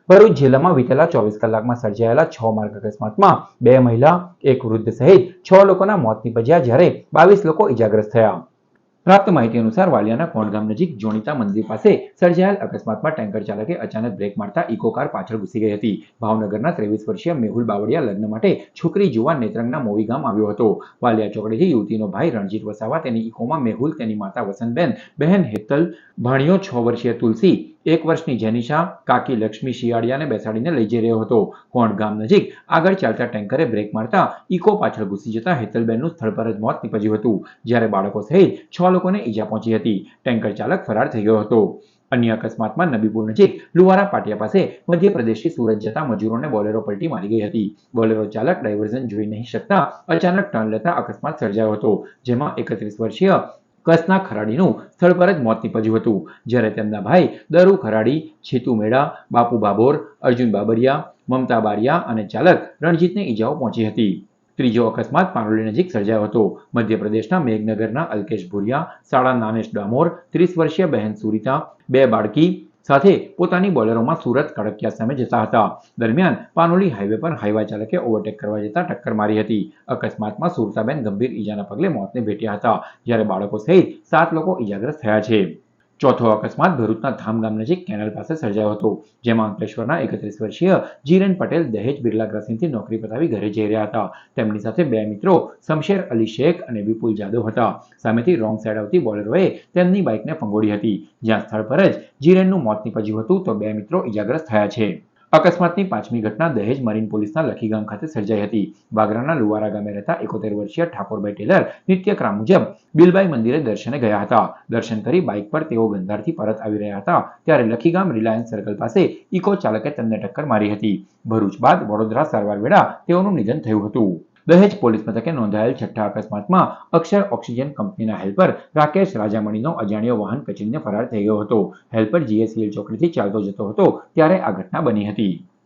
ભરૂચ જિલ્લામાં વિતેલા 24 કલાકમાં સર્જાયેલા 6 માર્ગ અકસ્માતમાં 2 મહિલા, 1 વૃદ્ધ સહિત 6 લોકોના મોત નીપજ્યા જ્યારે 22 લોકો ઇજાગ્રસ્ત થયા. પ્રાપ્ત માહિતી અનુસાર વાલિયાના કોણ ગામ નજીક જોણીતા મંદિર પાસે સર્જાયેલ અકસ્માતમાં ટેન્કર ચાલકે અચાનક બ્રેક મારતા ઇકો કાર પાછળ ઘૂસી ગઈ હતી. ભાવનગરના 23 વર્ષીય મેહુલ બાવળિયા લગ્ન માટે છોકરી જોવા નેત્રંગના મોવી ગામ આવ્યો હતો. વાલિયા ચોકડીથી યુવતીનો ભાઈ રણજીત વસાવા તેની ઇકોમાં, મેહુલ તેની માતા વસંતબેન, બહેન હેતલ, ભાણિયો 6 વર્ષીય તુલસી, 1 વર્ષની જેનિશા, કાકી લક્ષ્મી શિયાળિયાને બેસાડીને લઈ જઈ રહ્યો હતો. કોણ ગામ નજીક આગળ ચાલતા ટેન્કરે બ્રેક મારતા ઇકો પાછળ ઘૂસી જતા હેતલબેનનું સ્થળ પર જ મોત નીપજ્યું હતું, જ્યારે બાળકો સહિત 6 લોકોને ઈજા પહોંચી હતી. ટેન્કર ચાલક ફરાર થઈ ગયો હતો. અન્ય અકસ્માતમાં નબીપુર નજીક લુવારા પાટિયા પાસે મધ્યપ્રદેશથી સુરત જતા મજૂરોને બોલેરો પલટી મારી ગઈ હતી. બોલેરો ચાલક ડાયવર્ઝન જોઈ નહીં શકતા અચાનક ટર્ન લેતા અકસ્માત સર્જાયો હતો, જેમાં 31 વર્ષીય કસના ખરાડીનું સ્થળ પર જ મોત નીપજ્યું હતું, જ્યારે તેમના ભાઈ દરુ ખરાડી, છેતુ મેડા, બાપુ બાબોર, અર્જુન બાબરિયા, મમતા બારિયા અને ચાલક રણજીતને ઈજાઓ પહોંચી હતી. ત્રીજો અકસ્માત પાનોલી નજીક સર્જાયો હતો. મધ્યપ્રદેશના મેઘનગરના અલ્કેશ ભુરિયા, સાળા નાનેશ ડામોર, 30 વર્ષીય બહેન સુરિતા, 2 બાળકી સાથે પોતાની બોલેરોમાં સુરત કડકિયા સામે જતા હતા. દરમિયાન પાનોલી હાઈવે પર હાઈવા ચાલકે ઓવરટેક કરવા જતા ટક્કર મારી હતી. અકસ્માતમાં સુરતાબેન ગંભીર ઈજાના પગલે મોતને ભેટ્યા હતા, જ્યારે બાળકો સહિત 7 લોકો ઈજાગ્રસ્ત થયા છે. ચોથો અકસ્માત ભરૂચના ધામ ગામ નજીક કેનાલ પાસે સર્જાયો હતો, જેમાં અંકલેશ્વરના 31 વર્ષીય જીરેન પટેલ દહેજ બિરલા ક્રોસિંગથી નોકરી પતાવી ઘરે જઈ રહ્યા હતા. તેમની સાથે 2 મિત્રો શમશેર અલી શેખ અને વિપુલ જાદવ હતા. સામેથી રોંગ સાઈડ આવતી બોલેરોએ તેમની બાઇકને ફંગોળી હતી, જ્યાં સ્થળ પર જ જીરેનનું મોત નીપજ્યું હતું તો 2 મિત્રો ઈજાગ્રસ્ત થયા છે. અકસ્માતની 5મી ઘટના દહેજ મરીન પોલીસના લખીગામ ખાતે સર્જાઈ હતી. વાગરાના લુવારા ગામે રહેતા 71 વર્ષીય ઠાકોરભાઈ ટેલર નિત્યક્રમ મુજબ બિલબાઈ મંદિરે દર્શને ગયા હતા. દર્શન કરી બાઇક પર તેઓ ગંધારથી પરત આવી રહ્યા હતા, ત્યારે લખીગામ રિલાયન્સ સર્કલ પાસે ઇકો ચાલકે તેમને ટક્કર મારી હતી. ભરૂચ બાદ વડોદરા સારવાર વેળા તેઓનું નિધન થયું હતું. દહેજ પોલીસ મથકે નોંધાયેલ છઠ્ઠા અકસ્માતમાં અક્ષર ઓક્સિજન કંપનીના હેલ્પર રાકેશ રાજામણીનો અજાણ્યો વાહન કચડીને ફરાર થઈ ગયો હતો. હેલ્પર જીએસસીએલ ચોકડીથી ચાલતો જતો હતો ત્યારે આ ઘટના બની હતી.